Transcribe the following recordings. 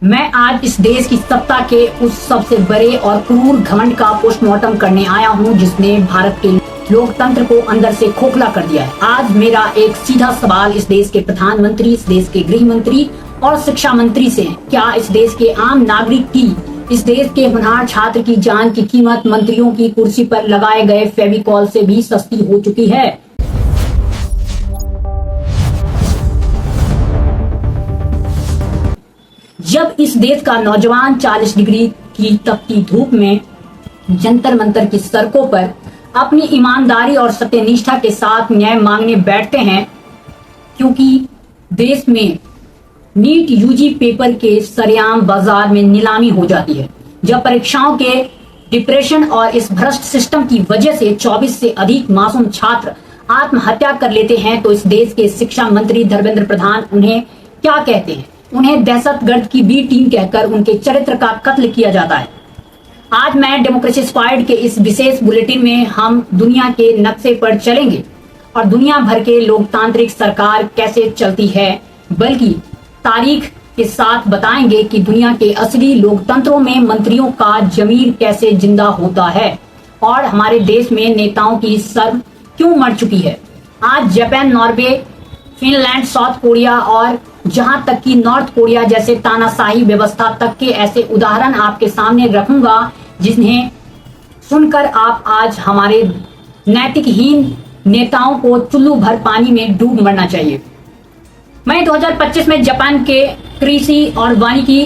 मैं आज इस देश की सत्ता के उस सबसे बड़े और क्रूर घमंड का पोस्टमार्टम करने आया हूं जिसने भारत के लोकतंत्र को अंदर से खोखला कर दिया है। आज मेरा एक सीधा सवाल इस देश के प्रधानमंत्री, इस देश के गृह मंत्री और शिक्षा मंत्री से है। क्या इस देश के आम नागरिक की, इस देश के होनहार छात्र की जान की कीमत मंत्रियों की कुर्सी पर लगाए गए फेविकॉल से भी सस्ती हो चुकी है? जब इस देश का नौजवान 40 डिग्री की तपती धूप में जंतर मंतर की सड़कों पर अपनी ईमानदारी और सत्यनिष्ठा के साथ न्याय मांगने बैठते हैं, क्योंकि देश में नीट यूजी पेपर के सरेआम बाजार में नीलामी हो जाती है। जब परीक्षाओं के डिप्रेशन और इस भ्रष्ट सिस्टम की वजह से 24 से अधिक मासूम छात्र आत्महत्या कर लेते हैं, तो इस देश के शिक्षा मंत्री धर्मेंद्र प्रधान उन्हें क्या कहते हैं? उन्हें दहशतगर्द की बी टीम कहकर उनके चरित्र का कत्ल किया जाता है। आज मैं डेमोक्रेसी स्क्वाड के इस विशेष बुलेटिन में हम दुनिया के नक्शे पर चलेंगे और दुनिया भर के लोकतांत्रिक सरकार कैसे चलती है, बल्कि तारीख के साथ बताएंगे कि दुनिया के असली लोकतंत्रों में मंत्रियों का जमीर कैसे जिंदा होता है और हमारे देश में नेताओं की शर्म क्यों मर चुकी है। आज Japan, Norway, Finland, south Korea और जहां तक कि नॉर्थ कोरिया जैसे तानाशाही व्यवस्था तक के ऐसे उदाहरण आपके सामने रखूंगा, जिन्हें सुनकर आप आज हमारे नैतिकहीन नेताओं को चुल्लू भर पानी में डूब मरना चाहिए। मई 2025 में जापान के कृषि और वानिकी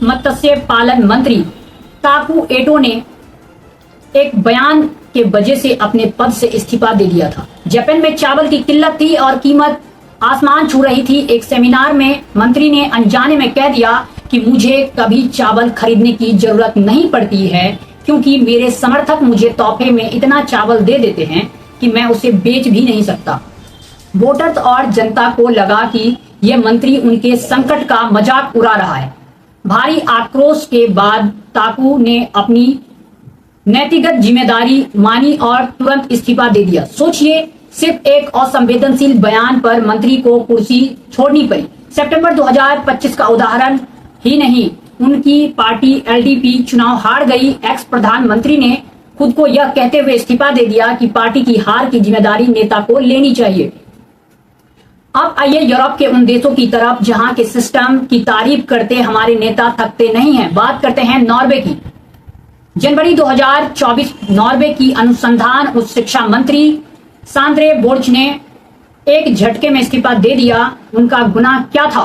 मत्स्य पालन मंत्री ताकू एटो ने एक बयान के वजह से अपने पद से इस्तीफा दे दिया था। जापान में चावल की किल्लत थी और कीमत आसमान छू रही थी। एक सेमिनार में मंत्री ने अनजाने में कह दिया कि मुझे कभी चावल खरीदने की जरूरत नहीं पड़ती है, क्योंकि मेरे समर्थक मुझे तोहफे में इतना चावल दे देते हैं कि मैं उसे बेच भी नहीं सकता। वोटर्स और जनता को लगा कि यह मंत्री उनके संकट का मजाक उड़ा रहा है। भारी आक्रोश के बाद ताकू ने अपनी नैतिकगत जिम्मेदारी मानी और तुरंत इस्तीफा दे दिया। सोचिए, सिर्फ एक असंवेदनशील बयान पर मंत्री को कुर्सी छोड़नी पड़ी। सितंबर 2025 का उदाहरण ही नहीं, उनकी पार्टी एलडीपी चुनाव हार गई। एक्स प्रधानमंत्री ने खुद को यह कहते हुए इस्तीफा दे दिया कि पार्टी की हार की जिम्मेदारी नेता को लेनी चाहिए। अब आइए यूरोप के उन देशों की तरफ जहां के सिस्टम की तारीफ करते हमारे नेता थकते नहीं हैं। बात करते हैं नॉर्वे की। जनवरी 2024 नॉर्वे की अनुसंधान उच्च शिक्षा मंत्री सांद्रे बोर्च ने एक झटके में इस्तीफा दे दिया। उनका गुनाह क्या था?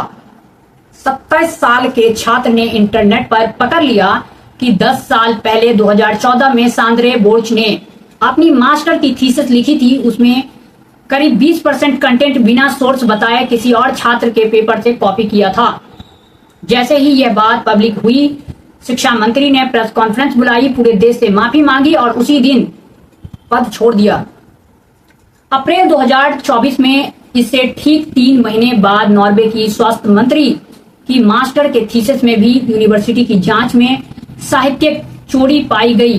27 साल के छात्र ने इंटरनेट पर पकड़ लिया कि 10 साल पहले 2014 में सांद्रे बोर्च ने अपनी मास्टर की थीसिस लिखी थी। उसमें करीब 20% कंटेंट बिना सोर्स बताए किसी और छात्र के पेपर से कॉपी किया था। जैसे ही यह बात पब्लिक हुई, शिक्षा मंत्री ने प्रेस कॉन्फ्रेंस बुलाई, पूरे देश से माफी मांगी और उसी दिन पद छोड़ दिया। अप्रैल 2024 में इससे ठीक 3 महीने बाद नॉर्वे की स्वास्थ्य मंत्री की मास्टर के थीसिस में भी यूनिवर्सिटी की जांच में साहित्यिक चोरी पाई गई।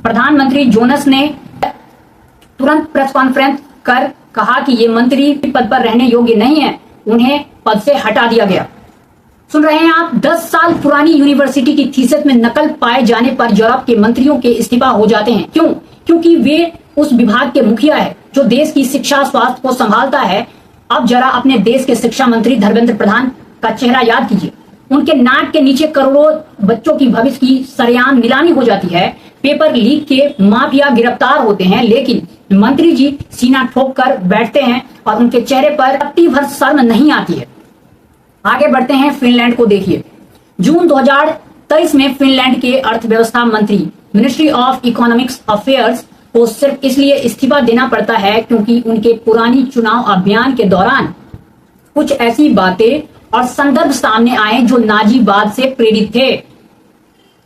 प्रधानमंत्री जोनस ने तुरंत प्रेस कॉन्फ्रेंस कर कहा कि ये मंत्री पद पर रहने योग्य नहीं है, उन्हें पद से हटा दिया गया। सुन रहे हैं आप? 10 साल पुरानी यूनिवर्सिटी की थीसिस में नकल पाए जाने पर यूरोप के मंत्रियों के इस्तीफा हो जाते हैं। क्यों? क्योंकि वे उस विभाग के मुखिया है जो देश की शिक्षा स्वास्थ्य को संभालता है। अब जरा अपने देश के शिक्षा मंत्री धर्मेंद्र प्रधान का चेहरा याद कीजिए। उनके नाक के नीचे करोड़ों बच्चों की भविष्य की सरेआम नीलामी हो जाती है। पेपर लीक के माफिया गिरफ्तार होते हैं, लेकिन मंत्री जी सीना ठोक कर बैठते हैं और उनके चेहरे पर रत्ती भर शर्म नहीं आती है। आगे बढ़ते हैं, फिनलैंड को देखिए। जून 2023 में फिनलैंड के अर्थव्यवस्था मंत्री मिनिस्ट्री ऑफ इकोनॉमिक्स अफेयर्स को सिर्फ इसलिए इस्तीफा देना पड़ता है क्योंकि उनके पुरानी चुनाव अभियान के दौरान कुछ ऐसी बातें और संदर्भ सामने आए जो नाजीवाद से प्रेरित थे।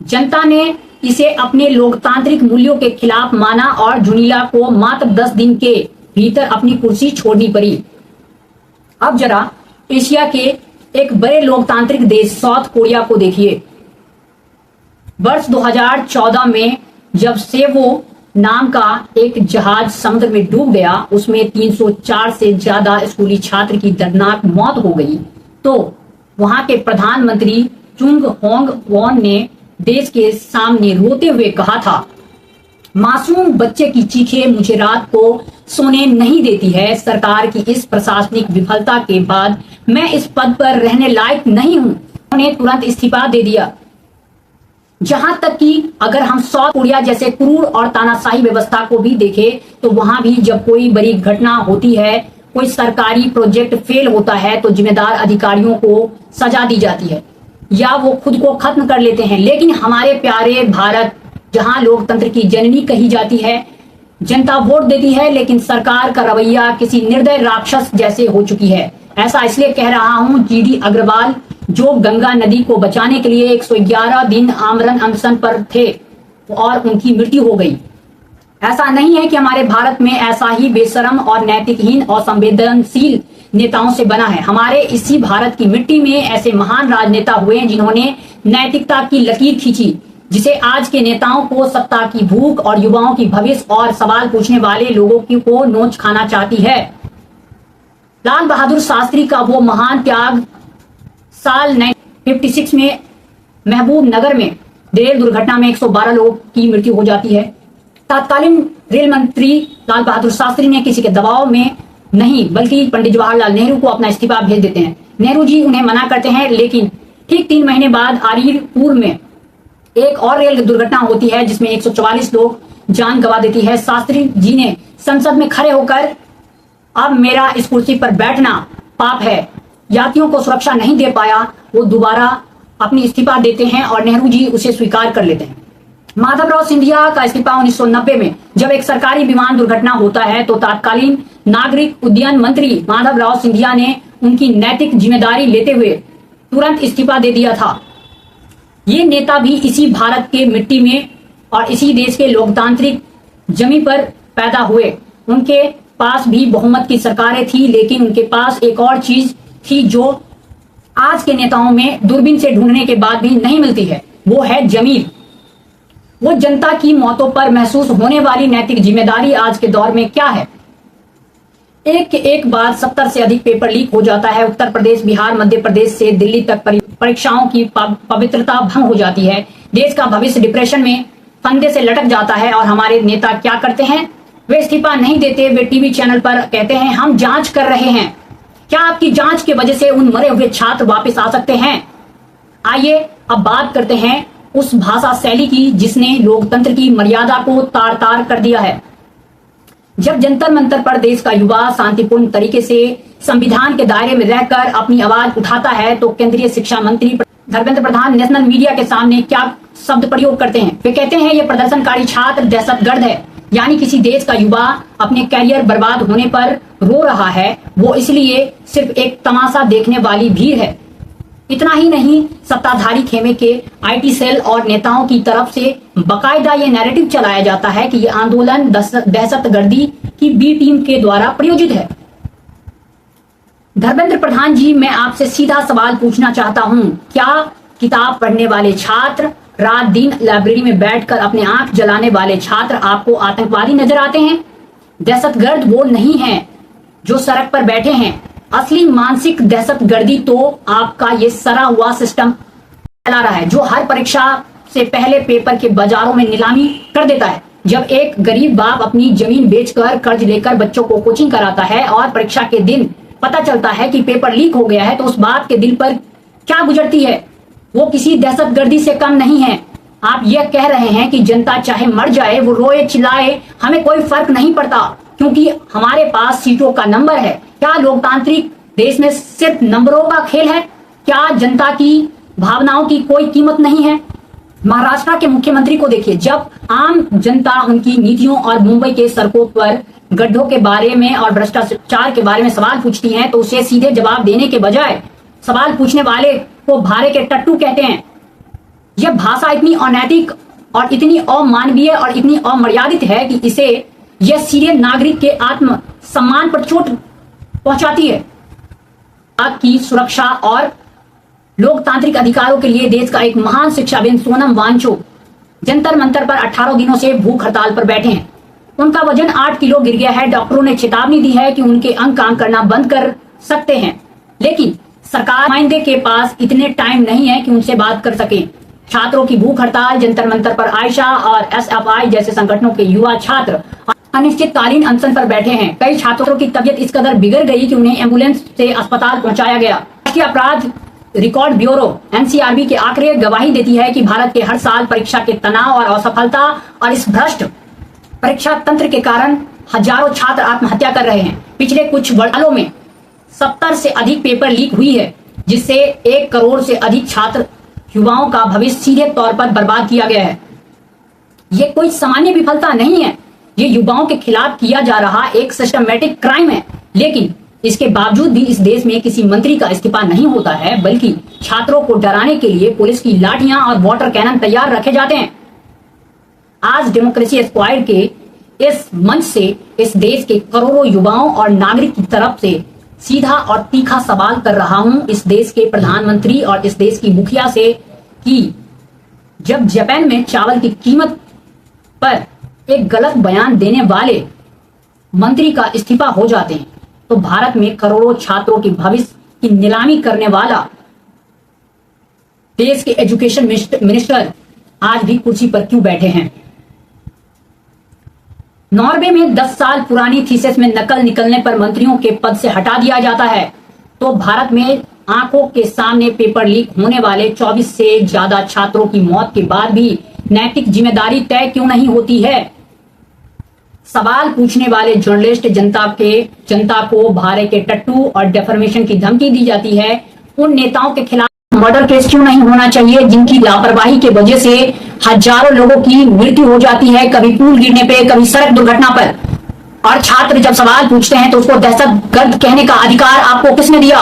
जनता ने इसे अपने लोकतांत्रिक मूल्यों के खिलाफ माना और जुनीला को मात्र 10 दिन के भीतर अपनी कुर्सी छोड़नी पड़ी। अब जरा एशिया के एक बड़े लोकतांत्रिक देश साउथ कोरिया को देखिए। वर्ष 2014 में जब सेवो नाम का एक जहाज समुद्र में डूब गया, उसमें 304 से ज्यादा स्कूली छात्र की दर्दनाक मौत हो गई, तो वहां के प्रधानमंत्री चुंग होंग वॉन ने देश के सामने रोते हुए कहा था, मासूम बच्चे की चीखें मुझे रात को सोने नहीं देती है। सरकार की इस प्रशासनिक विफलता के बाद मैं इस पद पर रहने लायक नहीं हूं। उन्होंने तुरंत इस्तीफा दे दिया। जहां तक कि अगर हम साउथ कोरिया जैसे क्रूर और तानाशाही व्यवस्था को भी देखें तो वहां भी जब कोई बड़ी घटना होती है, कोई सरकारी प्रोजेक्ट फेल होता है तो जिम्मेदार अधिकारियों को सजा दी जाती है या वो खुद को खत्म कर लेते हैं। लेकिन हमारे प्यारे भारत, जहां लोकतंत्र की जननी कही जाती है, जनता वोट देती है, लेकिन सरकार का रवैया किसी निर्दय राक्षस जैसे हो चुकी है। ऐसा इसलिए कह रहा हूं, जीडी अग्रवाल जो गंगा नदी को बचाने के लिए 111 दिन आमरण अनशन पर थे और उनकी मृत्यु हो गई। ऐसा नहीं है कि हमारे भारत में ऐसा ही बेशरम और नैतिकहीन और संवेदनशील नेताओं से बना है। हमारे इसी भारत की मिट्टी में ऐसे महान राजनेता हुए हैं जिन्होंने नैतिकता की लकीर खींची, जिसे आज के नेताओं को सत्ता की भूख और युवाओं की भविष्य और सवाल पूछने वाले लोगों को नोच खाना चाहती है। लाल बहादुर शास्त्री का वो महान त्याग साल 1956 में महबूब नगर में रेल दुर्घटना में 112 लोगों की मृत्यु हो जाती है। तत्कालीन रेल मंत्री लाल बहादुर शास्त्री ने किसी के दबाव में नहीं बल्कि पंडित जवाहरलाल नेहरू को अपना इस्तीफा भेज देते हैं। नेहरू जी उन्हें मना करते हैं, लेकिन ठीक 3 महीने बाद आरीरपुर में एक और रेल दुर्घटना होती है जिसमें 144 लोग जान गंवा देती है। शास्त्री जी ने संसद में खड़े होकर, अब मेरा इस कुर्सी पर बैठना पाप है, यात्रियों को सुरक्षा नहीं दे पाया, वो दोबारा अपनी इस्तीफा देते हैं और नेहरू जी उसे स्वीकार कर लेते हैं। माधवराव सिंधिया का इस्तीफा 1990 में जब एक सरकारी विमान दुर्घटना होता है तो तत्कालीन नागरिक उड्डयन मंत्री माधवराव सिंधिया ने उनकी नैतिक जिम्मेदारी लेते हुए तुरंत इस्तीफा दे दिया था। ये नेता भी इसी भारत के मिट्टी में और इसी देश के लोकतांत्रिक जमी पर पैदा हुए। उनके पास भी बहुमत की सरकारें थी, लेकिन उनके पास एक और चीज थी जो आज के नेताओं में दूरबीन से ढूंढने के बाद भी नहीं मिलती है, वो है जमीर। वो जनता की मौतों पर महसूस होने वाली नैतिक जिम्मेदारी आज के दौर में क्या है। एक के एक बार 70 से अधिक पेपर लीक हो जाता है। उत्तर प्रदेश, बिहार, मध्य प्रदेश से दिल्ली तक परीक्षाओं की पवित्रता भंग हो जाती है। देश का भविष्य डिप्रेशन में फंदे से लटक जाता है और हमारे नेता क्या करते हैं, वे इस्तीफा नहीं देते। वे टीवी चैनल पर कहते हैं हम जांच कर रहे हैं। क्या आपकी जांच की वजह से उन मरे हुए छात्र वापस आ सकते हैं? आइए अब बात करते हैं उस भाषा शैली की जिसने लोकतंत्र की मर्यादा को तार तार कर दिया है। जब जंतर मंतर पर देश का युवा शांतिपूर्ण तरीके से संविधान के दायरे में रहकर अपनी आवाज उठाता है तो केंद्रीय शिक्षा मंत्री धर्मेंद्र प्रधान नेशनल मीडिया के सामने क्या शब्द प्रयोग करते हैं। वे कहते हैं ये प्रदर्शनकारी छात्र दहशतगर्द है, यानी किसी देश का युवा अपने कैरियर बर्बाद होने पर रो रहा है, वो इसलिए सिर्फ एक तमाशा देखने वाली भीड़ है। इतना ही नहीं, सत्ताधारी खेमे के आईटी सेल और नेताओं की तरफ से बकायदा ये नैरेटिव चलाया जाता है कि ये आंदोलन दहशतगर्दी की बी टीम के द्वारा प्रायोजित है। धर्मेंद्र प्रधान जी, मैं आपसे सीधा सवाल पूछना चाहता हूं, क्या किताब पढ़ने वाले छात्र, रात दिन लाइब्रेरी में बैठकर अपने आंख जलाने वाले छात्र आपको आतंकवादी नजर आते हैं? दहशतगर्द वो नहीं है जो सड़क पर बैठे हैं। असली मानसिक दहशतगर्दी तो आपका ये सरा हुआ सिस्टम चला रहा है, जो हर परीक्षा से पहले पेपर के बाजारों में नीलामी कर देता है। जब एक गरीब बाप अपनी जमीन बेचकर कर्ज लेकर बच्चों को कोचिंग कराता है और परीक्षा के दिन पता चलता है कि पेपर लीक हो गया है, तो उस बाप के दिल पर क्या गुजरती है? वो किसी दहशतगर्दी से कम नहीं है। आप यह कह रहे हैं कि जनता चाहे मर जाए, वो रोए चिल्लाए, हमें कोई फर्क नहीं पड़ता क्योंकि हमारे पास सीटों का नंबर है। क्या लोकतांत्रिक देश में सिर्फ नंबरों का खेल है? क्या जनता की भावनाओं की कोई कीमत नहीं है? महाराष्ट्र के मुख्यमंत्री को देखिए, जब आम जनता उनकी नीतियों और मुंबई के सड़कों पर गड्ढों के बारे में और भ्रष्टाचार के बारे में सवाल पूछती हैं तो उसे सीधे जवाब देने के बजाय सवाल पूछने वाले को भारे के टट्टू कहते हैं। यह भाषा इतनी अनैतिक और इतनी अमानवीय और इतनी अमर्यादित है कि इसे यह सीधे नागरिक के आत्म सम्मान पर चोट पहुंचाती है। की सुरक्षा और लोकतांत्रिक अधिकारों के लिए देश का एक महान शिक्षाविद सोनम वांगचुक जंतर मंतर पर 18 दिनों से भूख हड़ताल पर बैठे हैं। उनका वजन 8 किलो गिर गया है। डॉक्टरों ने चेतावनी दी है कि उनके अंग काम करना बंद कर सकते हैं, लेकिन सरकार नुमाइंदे के पास इतने टाइम नहीं है कि उनसे बात कर सके। छात्रों की भूख हड़ताल, जंतर मंतर पर आयशा और एसएफआई जैसे संगठनों के युवा छात्र अनिश्चितकालीन अनशन पर बैठे हैं। कई छात्रों की तबीयत इस कदर बिगड़ गई कि उन्हें एम्बुलेंस से अस्पताल पहुंचाया गया। राष्ट्रीय अपराध रिकॉर्ड ब्यूरो एनसीआरबी के आंकड़े गवाही देती है कि भारत के हर साल परीक्षा के तनाव और असफलता और इस भ्रष्ट परीक्षा तंत्र के कारण हजारों छात्र आत्महत्या कर रहे हैं। पिछले कुछ वर्षों में 70 से अधिक पेपर लीक हुई है, जिससे 1 करोड़ से अधिक छात्र युवाओं का भविष्य सीधे तौर पर बर्बाद किया गया है। ये कोई सामान्य विफलता नहीं है, ये युवाओं के खिलाफ किया जा रहा एक सिस्टमैटिक क्राइम है। लेकिन इसके बावजूद भी इस देश में किसी मंत्री का इस्तीफा नहीं होता है, बल्कि छात्रों को डराने के लिए पुलिस की लाठियां और वाटर कैनन तैयार रखे जाते हैं। आज डेमोक्रेसी स्क्वाड के इस मंच से इस देश के करोड़ों युवाओं और नागरिक की तरफ से सीधा और तीखा सवाल कर रहा हूं इस देश के प्रधानमंत्री और इस देश की मुखिया से कि जब जापान में चावल की कीमत पर एक गलत बयान देने वाले मंत्री का इस्तीफा हो जाते हैं, तो भारत में करोड़ों छात्रों के भविष्य की नीलामी करने वाला देश के एजुकेशन मिनिस्टर आज भी कुर्सी पर क्यों बैठे हैं। नॉर्वे में 10 साल पुरानी थीसिस में नकल निकलने पर मंत्रियों के पद से हटा दिया जाता है, तो भारत में आंखों के सामने पेपर लीक होने वाले 24 से ज्यादा छात्रों की मौत के बाद भी नैतिक जिम्मेदारी तय क्यों नहीं होती है। सवाल पूछने वाले जर्नलिस्ट जनता को भारे के टट्टू और डेफर्मेशन की धमकी दी जाती है। उन नेताओं के खिलाफ मर्डर केस क्यों नहीं होना चाहिए जिनकी लापरवाही के वजह से हजारों लोगों की मृत्यु हो जाती है, कभी पुल गिरने पे, कभी सड़क दुर्घटना पर। और छात्र जब सवाल पूछते हैं तो उसको दहशतगर्द कहने का अधिकार आपको किसने दिया।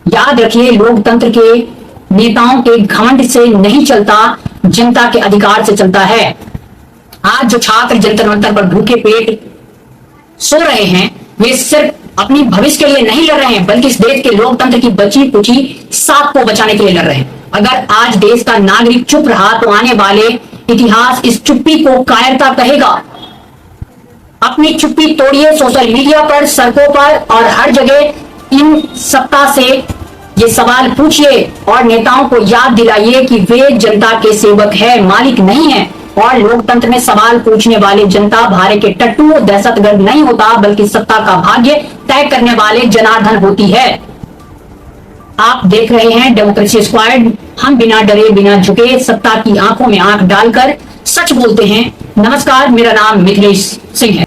याद रखिए, लोकतंत्र के नेताओं के घमंड से नहीं चलता, जनता के अधिकार से चलता है। आज जो छात्र जंतर मंतर पर भूखे पेट सो रहे हैं, वे सिर्फ अपनी भविष्य के लिए नहीं लड़ रहे हैं, बल्कि इस देश के लोकतंत्र की बची कुची साख को बचाने के लिए लड़ रहे हैं। अगर आज देश का नागरिक चुप रहा तो आने वाले इतिहास इस चुप्पी को कायरता कहेगा। अपनी चुप्पी तोड़िए, सोशल मीडिया पर, सड़कों पर और हर जगह इन सत्ता से ये सवाल पूछिए और नेताओं को याद दिलाइए कि वे जनता के सेवक है, मालिक नहीं है। और लोकतंत्र में सवाल पूछने वाले जनता भारे के टट्टू दहशतगर्द नहीं होता, बल्कि सत्ता का भाग्य तय करने वाले जनार्दन होती है। आप देख रहे हैं डेमोक्रेसी स्क्वाड। हम बिना डरे बिना झुके सत्ता की आंखों में आंख डालकर सच बोलते हैं। नमस्कार, मेरा नाम मिथिलेश सिंह है।